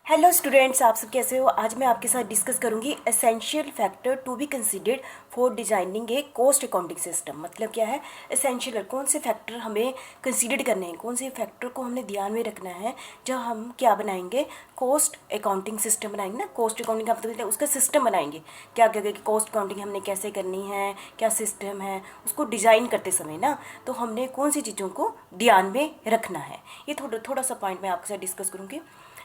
Hello students, आप सब कैसे हो। आज मैं आपके साथ डिस्कस करूंगी essential factor to be considered for designing a cost accounting system. मतलब क्या है एसेंशियल, कौन से फैक्टर हमें कंसीडर करने हैं, कौन से फैक्टर को हमने ध्यान में रखना है जब हम क्या बनाएंगे, कॉस्ट अकाउंटिंग सिस्टम बनाएंगे ना। कॉस्ट अकाउंटिंग का मतलब उसका सिस्टम बनाएंगे, क्या क्या कॉस्ट अकाउंटिंग हमने कैसे करनी है, क्या सिस्टम है, उसको डिज़ाइन करते समय ना तो हमने कौन सी चीज़ों को ध्यान में रखना है। ये थोड़ा सा पॉइंट मैं आपके साथ डिस्कस करूँगी।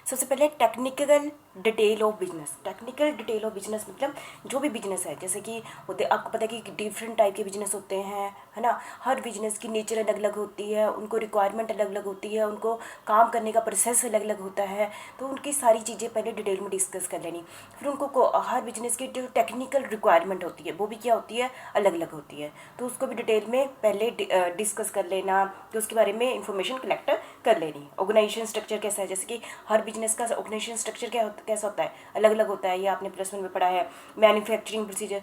सबसे पहले technical detail of business. Technical detail of business मतलब जो भी बिजनेस है, जैसे कि होते आपको पता है कि डिफरेंट टाइप के बिजनेस होते हैं, है ना। हर बिजनेस की नेचर अलग अलग होती है, उनको रिक्वायरमेंट अलग अलग होती है, उनको काम करने का प्रोसेस अलग अलग होता है। तो उनकी सारी चीज़ें पहले डिटेल में डिस्कस कर लेनी। फिर उनको हर बिजनेस की जो टेक्निकल रिक्वायरमेंट होती है वो भी क्या होती है, अलग अलग होती है। तो उसको भी डिटेल में पहले डिस्कस कर लेना, तो उसके बारे में इंफॉर्मेशन कलेक्ट कर लेनी। ऑर्गेनाइजेशन स्ट्रक्चर कैसा है, जैसे कि हर बिजनेस का ऑर्गेनाइजेशन स्ट्रक्चर कैसा होता है, अलग अलग होता है। ये आपने प्लस वन में पढ़ा है। मैन्युफैक्चरिंग प्रोसीजर,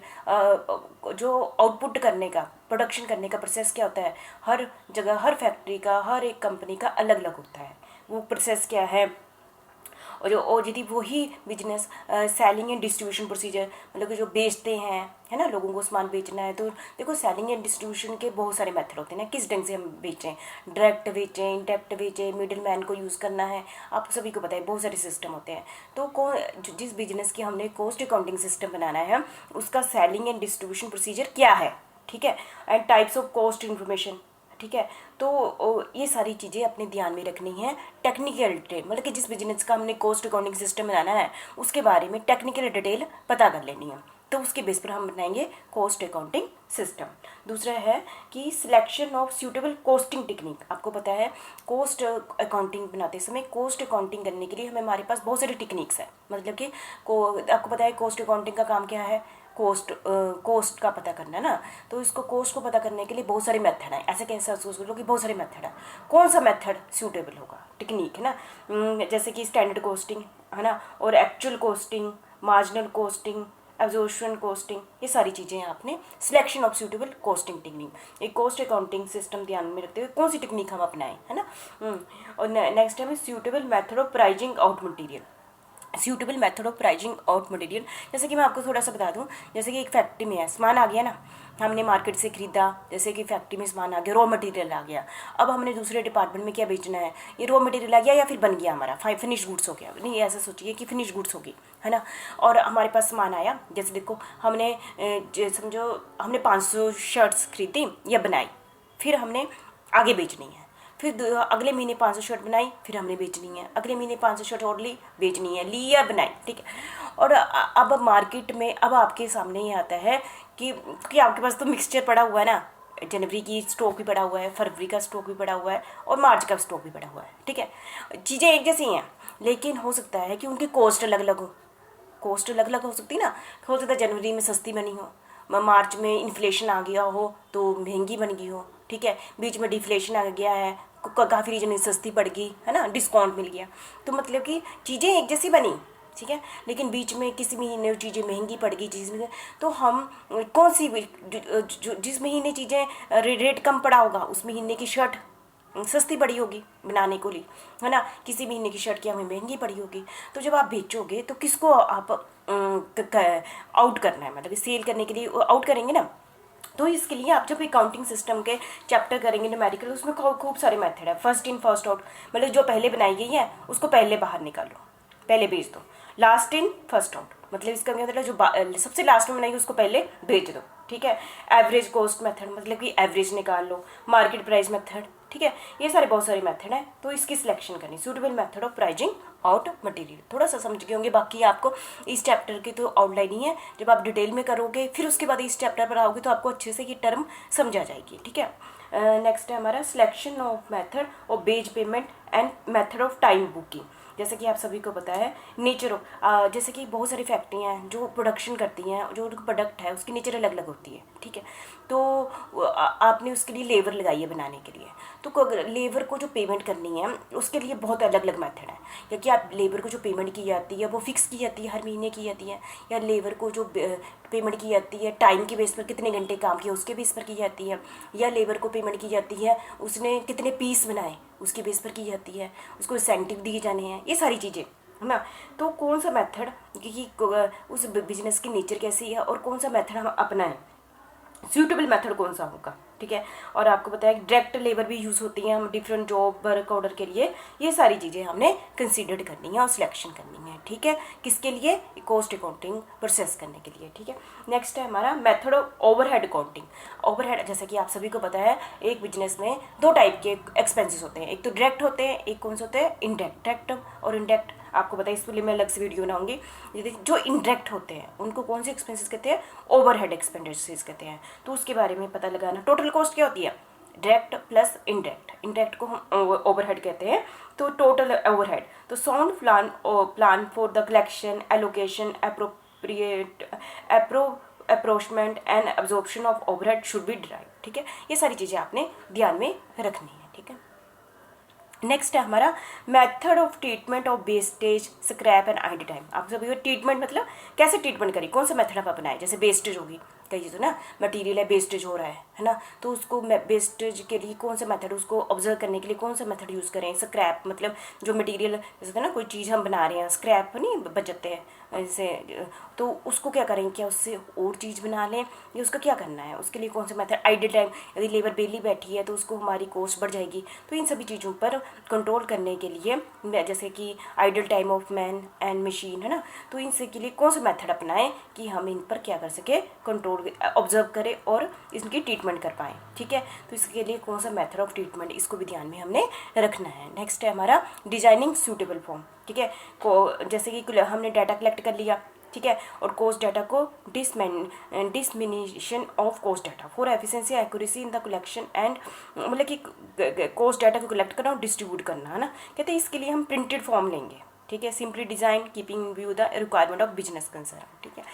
जो आउटपुट करने का, प्रोडक्शन करने का प्रोसेस क्या होता है, हर जगह हर फैक्ट्री का, हर एक कंपनी का अलग अलग होता है। वो प्रोसेस क्या है। और यदि वही business selling and distribution procedure, मतलब कि जो बेचते हैं, है ना, लोगों को सामान बेचना है, तो देखो सेलिंग एंड डिस्ट्रीब्यूशन के बहुत सारे मेथड होते हैं ना, किस ढंग से हम बेचें, डायरेक्ट बेचें, इनडायरेक्ट बेचें, मिडिल मैन को यूज़ करना है, आप सभी को पता है बहुत सारे सिस्टम होते हैं। तो जिस बिजनेस की हमने कॉस्ट अकाउंटिंग सिस्टम बनाना है उसका सेलिंग एंड डिस्ट्रीब्यूशन प्रोसीजर क्या है, ठीक है, and types of cost information, ठीक है। तो ये सारी चीज़ें अपने ध्यान में रखनी है। टेक्निकल डिटेल मतलब कि जिस बिजनेस का हमने कॉस्ट अकाउंटिंग सिस्टम बनाना है उसके बारे में टेक्निकल डिटेल पता कर लेनी है, तो उसके बेस पर हम बनाएंगे कॉस्ट अकाउंटिंग सिस्टम। दूसरा है कि selection of suitable costing technique. आपको पता है कॉस्ट अकाउंटिंग बनाते समय कॉस्ट अकाउंटिंग करने के लिए हमारे पास बहुत सारी टेक्निक्स है। मतलब कि आपको पता है कॉस्ट अकाउंटिंग का काम क्या है, कोस्ट का पता करना है ना। तो इसको कोस्ट को पता करने के लिए बहुत सारे मेथड हैं। ऐसे कैसे सोच लो कि बहुत सारे मेथड है, कौन सा मेथड सूटेबल होगा, टेक्निक है ना। जैसे कि स्टैंडर्ड कोस्टिंग है ना, और actual costing, marginal costing, absorption costing, ये सारी चीज़ें हैं आपने। Selection of suitable costing technique, एक कॉस्ट अकाउंटिंग सिस्टम ध्यान में रखते हुए कौन सी टेक्निक हम अपनाएं, है ना। और नेक्स्ट है suitable method of pricing out material. Suitable method of pricing out material, जैसे कि मैं आपको थोड़ा सा बता दूं, जैसे कि एक फैक्ट्री में है, सामान आ गया ना, हमने मार्केट से खरीदा, जैसे कि फैक्ट्री में सामान आ गया, रॉ मटेरियल आ गया। अब हमने दूसरे डिपार्टमेंट में क्या बेचना है, ये रॉ मटेरियल आ गया या फिर बन गया हमारा फिनिश गुड्स हो गया, नहीं ऐसा सोचिए कि फिनिश गुड्स होगी, है ना। और हमारे पास सामान आया, जैसे देखो हमने समझो हमने 500 शर्ट्स खरीदी या बनाई, फिर हमने आगे बेचनी है। फिर अगले महीने 500 शर्ट बनाई, फिर हमने बेचनी है। अगले महीने 500 शर्ट और ली, बेचनी है, ली या बनाई, ठीक है। और अब मार्केट में अब आपके सामने ये आता है कि आपके पास तो मिक्सचर पड़ा हुआ है ना, जनवरी की स्टॉक भी पड़ा हुआ है, फरवरी का स्टॉक भी पड़ा हुआ है, और मार्च का स्टॉक भी पड़ा हुआ है, ठीक है। चीज़ें एक जैसी हैं, लेकिन हो सकता है कि उनकी कॉस्ट अलग अलग हो, कॉस्ट अलग अलग हो सकती है ना। हो सकता है जनवरी में सस्ती बनी हो, मार्च में इन्फ्लेशन आ गया हो तो महंगी बन गई हो, ठीक है, बीच में डिफ्लेशन आ गया है, काफ़ी रीजन में सस्ती पड़ गई, है ना, डिस्काउंट मिल गया। तो मतलब कि चीज़ें एक जैसी बनी, ठीक है, लेकिन बीच में किसी महीने चीज़ें महंगी पड़ गई, चीज़ में तो हम कौन सी जिस महीने चीज़ें रेट कम पड़ा होगा उस महीने की शर्ट सस्ती पड़ी होगी बनाने को ली, है ना। किसी महीने की शर्ट की हमें महंगी पड़ी होगी। तो जब आप बेचोगे तो किसको आप आउट करना है, मतलब सेल करने के लिए आउट करेंगे ना। तो इसके लिए आप जब अकाउंटिंग सिस्टम के चैप्टर करेंगे न्यूमेरिकल, उसमें खूब सारे मेथड है। फर्स्ट इन फर्स्ट आउट, मतलब जो पहले बनाई गई है उसको पहले बाहर निकालो, पहले बेच दो। लास्ट इन फर्स्ट आउट, मतलब इसका मतलब जो सबसे लास्ट में बनाएगी उसको पहले बेच दो, ठीक है। एवरेज कॉस्ट मेथड, मतलब कि एवरेज निकाल लो। मार्केट प्राइस मेथड, ठीक है। ये सारे बहुत सारे मेथड हैं, तो इसकी सिलेक्शन करनी। Suitable method of pricing out material, थोड़ा सा समझ गए होंगे। बाकी आपको इस चैप्टर की तो आउटलाइन ही है, जब आप डिटेल में करोगे फिर उसके बाद इस चैप्टर पर आओगे तो आपको अच्छे से ये टर्म समझा जाएगी, ठीक है। नेक्स्ट है हमारा selection of method of wage payment and method of time booking. जैसे कि आप सभी को पता है नेचर ऑफ, जैसे कि बहुत सारी फैक्ट्रियाँ हैं जो प्रोडक्शन करती हैं, जो उनका प्रोडक्ट है उसकी नेचर अलग अलग होती है, ठीक है। तो आपने उसके लिए लेबर लगाई है बनाने के लिए, तो लेबर को जो पेमेंट करनी है उसके लिए बहुत अलग अलग मेथड है। क्योंकि आप लेबर को जो पेमेंट की जाती है वो फिक्स की जाती है, हर महीने की जाती है, या लेबर को जो पेमेंट की जाती है टाइम के बेस पर, कितने घंटे काम किया उसके बेस पर की जाती है, या लेबर को पेमेंट की जाती है उसने कितने पीस बनाए उसके बेस पर की जाती है, उसको इंसेंटिव दिए जाने हैं, ये सारी चीज़ें है ना। तो कौन सा मेथड कि उस बिजनेस की नेचर कैसी है और कौन सा मेथड हम अपनाएं, सूटेबल मेथड कौन सा होगा, ठीक है। और आपको पता है डायरेक्ट लेबर भी यूज़ होती है हम डिफरेंट जॉब वर्क ऑर्डर के लिए, ये सारी चीज़ें हमने कंसीडर करनी है और सिलेक्शन करनी है, ठीक है। किसके लिए, कॉस्ट अकाउंटिंग प्रोसेस करने के लिए, ठीक है। नेक्स्ट है हमारा method of overhead accounting. Overhead जैसा कि आप सभी को पता है एक बिजनेस में दो टाइप के एक्सपेंसेस होते हैं, एक तो डायरेक्ट होते हैं, एक कौन से होते हैं इनडायरेक्ट। डायरेक्ट और इनडायरेक्ट आपको पता है, इसके लिए मैं अलग से वीडियो बनाऊंगी। जो इनडायरेक्ट होते हैं उनको कौन से एक्सपेंसेस कहते हैं, ओवरहेड एक्सपेंडिचर्स कहते हैं। तो उसके बारे में पता लगाना, टोटल कॉस्ट क्या होती है, डायरेक्ट प्लस इनडायरेक्ट, इनडायरेक्ट को हम ओवरहेड कहते हैं। तो टोटल ओवरहेड, तो sound plan for the collection allocation appropriate apportionment and absorption of overhead should be drive, ठीक है। ये सारी चीज़ें आपने ध्यान में रखनी है, ठीक है। नेक्स्ट है हमारा method of treatment of wastage scrap and idle time. आप सभी को ट्रीटमेंट मतलब कैसे ट्रीटमेंट करें, कौन सा मेथड आप अपनाएं। जैसे वेस्टेज होगी, कहिए तो ना मटेरियल है वेस्टेज हो रहा है ना, तो उसको वेस्टेज के लिए कौन सा मेथड, उसको ऑब्जर्व करने के लिए कौन सा मेथड यूज़ करें। स्क्रैप मतलब जो मटेरियल जैसे होता है ना, कोई चीज़ हम बना रहे हैं, स्क्रैप नहीं बचते हैं ऐसे, तो उसको क्या करें, क्या उससे और चीज़ बना लें या उसका क्या करना है, उसके लिए कौन सा मेथड। आइडल टाइम, यदि लेबर बेली बैठी है तो उसको हमारी कॉस्ट बढ़ जाएगी। तो इन सभी चीज़ों पर कंट्रोल करने के लिए जैसे कि idle time of man and machine है ना, तो इनसे के लिए कौन सा मेथड अपनाएं कि हम इन पर क्या कर सके, कंट्रोल ऑब्जर्व करें और इनकी ट्रीटमेंट कर पाएँ, ठीक है। तो इसके लिए कौन सा मेथड ऑफ ट्रीटमेंट, इसको भी ध्यान में हमने रखना है। नेक्स्ट है हमारा डिजाइनिंग सूटेबल फॉर्म, ठीक है। जैसे कि हमने डाटा कलेक्ट कर लिया, ठीक है, और कॉस्ट डाटा को dissemination of cost data for efficiency accuracy in the collection and, मतलब कि कॉस्ट डाटा को कलेक्ट करना और डिस्ट्रीब्यूट करना, है ना। कहते हैं इसके लिए हम प्रिंटेड फॉर्म लेंगे, ठीक है। Simply design keeping view the requirement of business concern, ठीक है।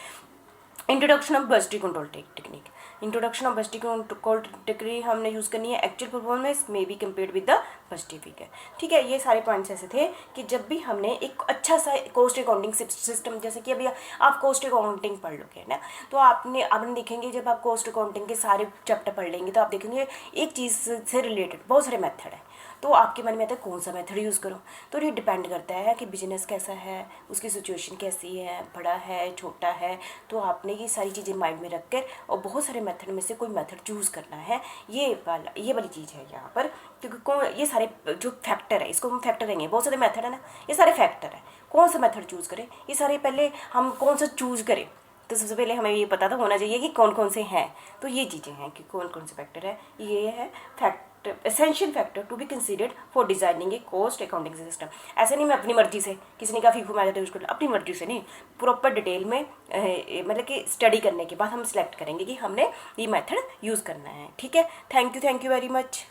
Introduction of बजटी control technique, introduction of बजटी control technique हमने यूज़ करनी है। एक्चुअल परफॉर्मेंस में be compared with the बजटी figure, ठीक है। ये सारे पॉइंट्स ऐसे थे कि जब भी हमने एक अच्छा सा कॉस्ट अकाउंटिंग सिस्टम, जैसे कि अभी आप कॉस्ट अकाउंटिंग पढ़ लोगे ना, तो आपने देखेंगे जब आप कॉस्ट अकाउंटिंग के सारे चैप्टर पढ़ लेंगे तो आप देखेंगे एक चीज़ से रिलेटेड बहुत सारे मेथड है। तो आपके मन में आता है कौन सा मेथड यूज़ करो, तो ये डिपेंड करता है कि बिजनेस कैसा है, उसकी सिचुएशन कैसी है, बड़ा है छोटा है। तो आपने ये सारी चीज़ें माइंड में रख कर और बहुत सारे मेथड में से कोई मेथड चूज़ करना है। ये वाली चीज़ है यहाँ पर, क्योंकि ये सारे जो फैक्टर है, इसको हम फैक्टर रहेंगे, बहुत सारे मेथड है ना, ये सारे फैक्टर है। कौन सा मेथड चूज़ करें, ये सारे पहले हम कौन सा चूज़ करें, तो सबसे पहले हमें ये पता तो होना चाहिए कि कौन कौन से हैं। तो ये चीज़ें हैं कि कौन कौन से फैक्टर है, ये है factor essential factor to be considered for designing a cost accounting system. ऐसे नहीं मैं अपनी मर्जी से, किसी ने कहा फीफो मेथड यूज कर, अपनी मर्जी से नहीं, प्रॉपर डिटेल में मतलब कि स्टडी करने के बाद हम सिलेक्ट करेंगे कि हमने ये मेथड यूज़ करना है, ठीक है। Thank you very much.